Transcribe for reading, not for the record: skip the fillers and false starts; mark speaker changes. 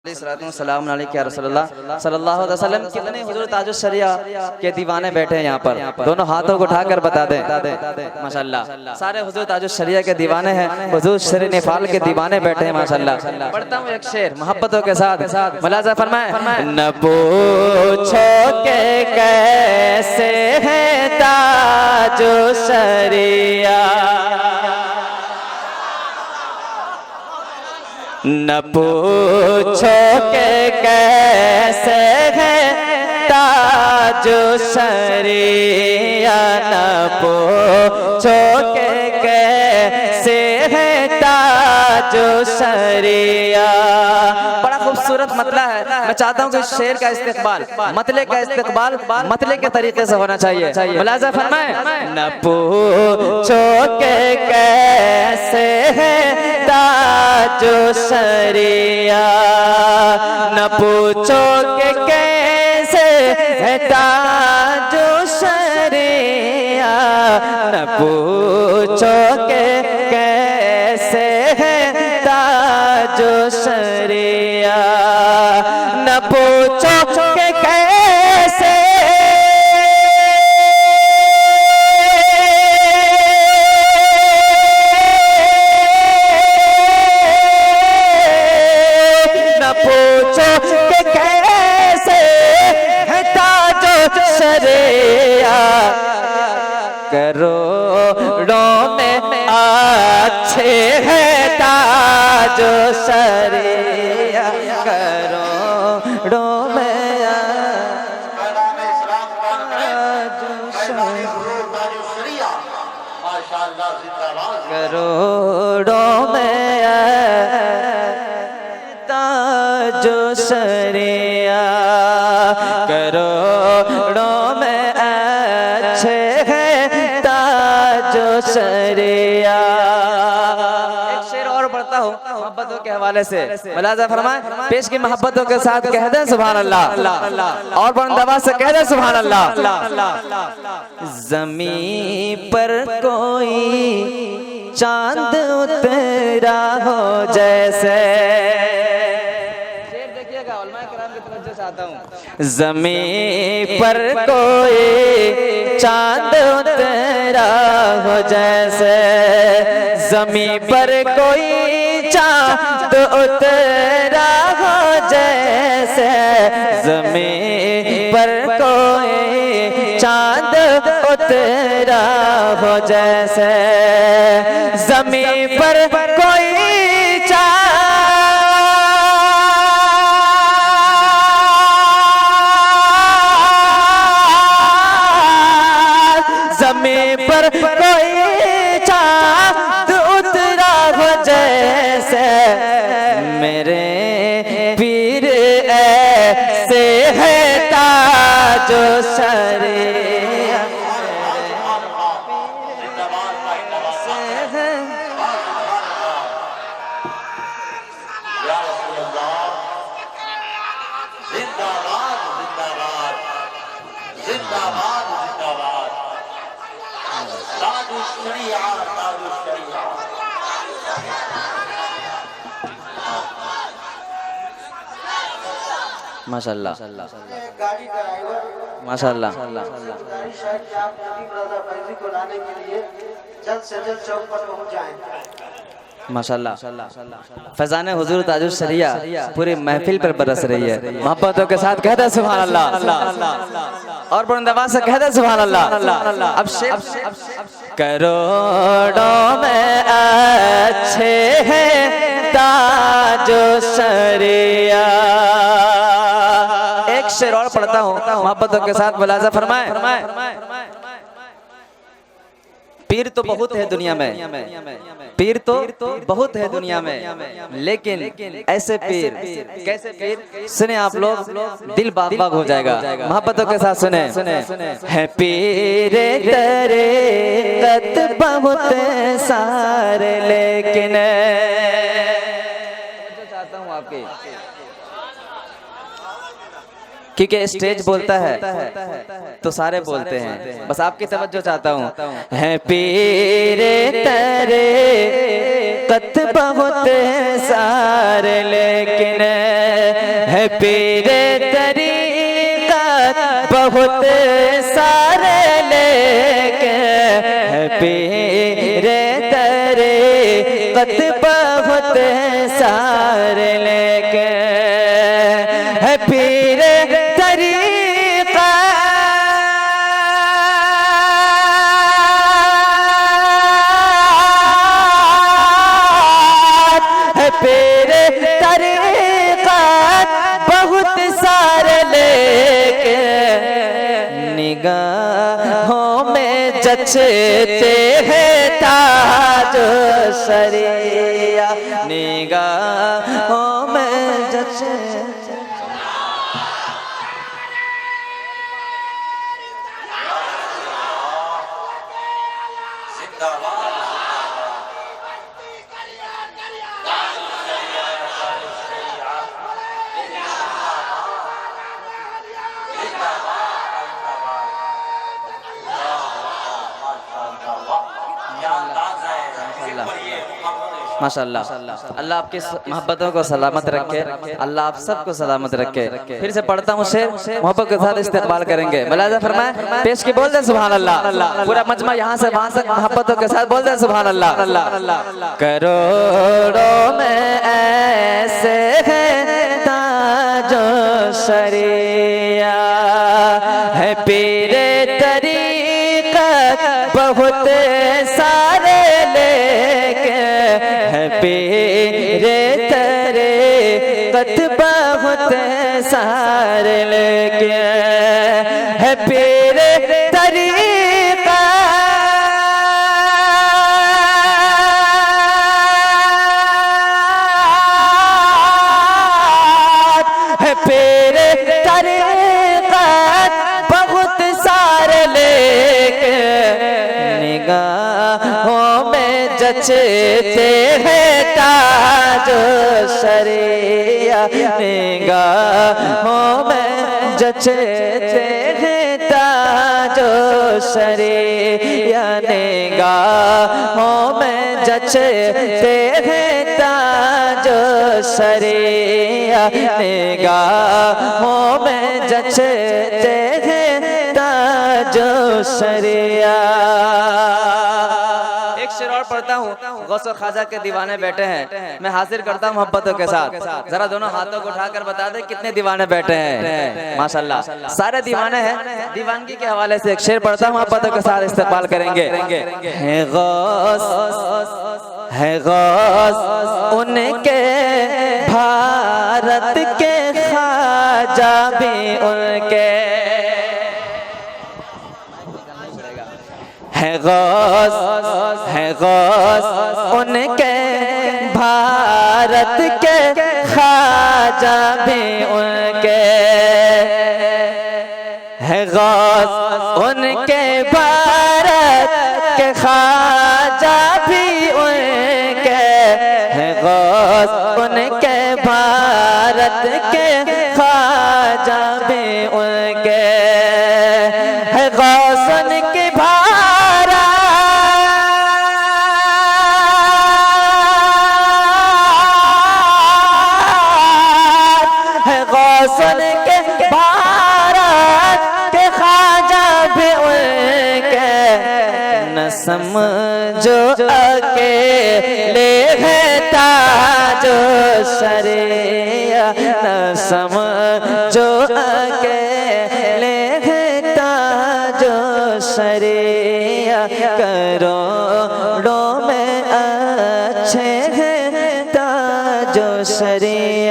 Speaker 1: सलाम अलैका या रसूलल्लाह सल्लल्लाहु अलैहि वसल्लम। कितने हुजूर ताजुश शरिया के दीवाने बैठे हैं यहाँ पर, दोनों हाथों को उठाकर बता दें माशाल्लाह। सारे हुजूर ताजुश शरिया के दीवाने हैं, हुजूर शर नेपाल के दीवाने बैठे हैं माशाल्लाह। पढ़ता हूँ एक शेर मोहब्बतों के साथ, मुलाजा फरमाए। न पूछो के कैसे है ताजुश शरिया, न पूछो के कैसे है ताजुश शरिया, न पूछो के कैसे है ताजुश शरिया। बड़ा खूबसूरत मतला है। मैं चाहता हूँ कि शेर का इस्तेकबाल, मतले का इस्तेकबाल मतले के तरीके से होना चाहिए। मुलाजा फरमाए। न पूछो के कैसे है ताजुश शरिया, न पूछो के कैसे है ताजुश शरिया, न पूछो के कैसे है ताजुश शरिया, न पूछो के कैसे शरिया। करोड़ों में अच्छे है ताजुश शरिया, करोड़ों में करोड़ों में ताजुश शरिया, करोड़ों में अच्छे हैं ताजुश शरिया। एक शेर और पढ़ता हूँ मोहब्बतों के हवाले से, मुलाजा फरमाए। पेश की मोहब्बतों के साथ कह दें सुभान अल्लाह, और बुलंदवा से कह दें सुभान अल्लाह। ज़मीं पर कोई चांद उतरा हो जैसे, ज़मीं पर कोई चांद उतरा हो जैसे, ज़मीं पर कोई चांद उतरा हो जैसे, ज़मीं पर कोई चांद उतरा हो जैसे, ज़मीं पर कोई ज़मीं पर कोई चाँद उतरा हो जैसे, मेरे पीर ऐसे है ताजुश शरिया। माशाल्लाह माशाल्लाह माशाल्लाह। फैज़ान हुजूर ताजुश शरिया पूरी महफिल पर बरस रही है। मोहब्बतों के साथ कहते सुभान अल्लाह, और बुलंदवा से कहते सुभान अल्लाह। अब शेर। करोड़ों में अच्छे हैं ताजुश शरिया। एक शेर और पढ़ता हूँ मोहब्बतों के साथ, मुलाजा फरमाए। पीर तो बहुत है दुनिया में, पीर तो बहुत है दुनिया में, लेकिन ऐसे पीर, कैसे पीर सुने आप लोग, दिल बाग बाग हो जाएगा। मोहब्बतों के साथ सुने। है पीर तरीक़त बहुत सारे, लेकिन चाहता हूँ आपके, क्योंकि स्टेज बोलता है तो सारे बोलते हैं, बस आपकी तवज्जो चाहता हूँ। है पीर तरीक़त कत बहुत सारे, लेकिन है पीरे तरीक़त बहुत सारे, लेकिन है पीरे तरीक़त बहुत सारे, लेकिन है पीरे तरीक़त है पीरे तरीक़त बहुत सारे, लेकिन निगाहों में जचते हैं ताज शरिया, निगाहों में जचते। माशाअल्लाह, अल्लाह आपकी मोहब्बतों को सलामत रखे, अल्लाह आप सबको सलामत रखे। फिर से पढ़ता हूँ शेर, मोहब्बत के साथ इस्तेक़बाल करेंगे। मुलाज़ा फरमाए, पेश की बोल दे सुभान अल्लाह। पूरा मजमा यहाँ से वहाँ तक मोहब्बतों के साथ बोल दे सुभान अल्लाह। करोड़ों में ऐसे हैं ताजो शरिया, है पीरे तरीक़त बहुत सारे, लेकिन है पीरे तरीक़त बहुत सारे, लेकिन है पीरे तरीक़त है पीरे तरीक़त बहुत सारे, लेकिन निगाहों में जचते हैं ताज शरिया, निगाहों में जचते हैं ताज शरिया, निगाहों में जचते हैं ताज शरिया, निगाहों में जचते हैं ताज शरिया। शेर और पढ़ता हूँ। गौसे ख्वाजा के दीवाने बैठे हैं, मैं हाजिर करता हूँ मोहब्बतों के साथ। जरा दोनों हाथों को उठाकर बता दे कितने दीवाने बैठे हैं। माशाल्लाह सारे दीवाने हैं। दीवानगी के हवाले से एक शेर पढ़ता हूँ, मोहब्बतों के साथ इस्तेक़बाल करेंगे। है गौस उनके भारत के ख्वाजा भी उनके, है गौस उनके भारत के ख्वाजा भी उनके, है गौस उनके भारत के ख्वाजा भी उनके, है गौस उनके भारत के ख्वाजा भी उनके, है गौस उनके सुन के भारत के ख्वाजा भी उनके, न समझो अकेले है ताजो शरिया, न समझो अकेले है ताजो शरिया, करोड़ों में अच्छे हैं ताजो शरिया।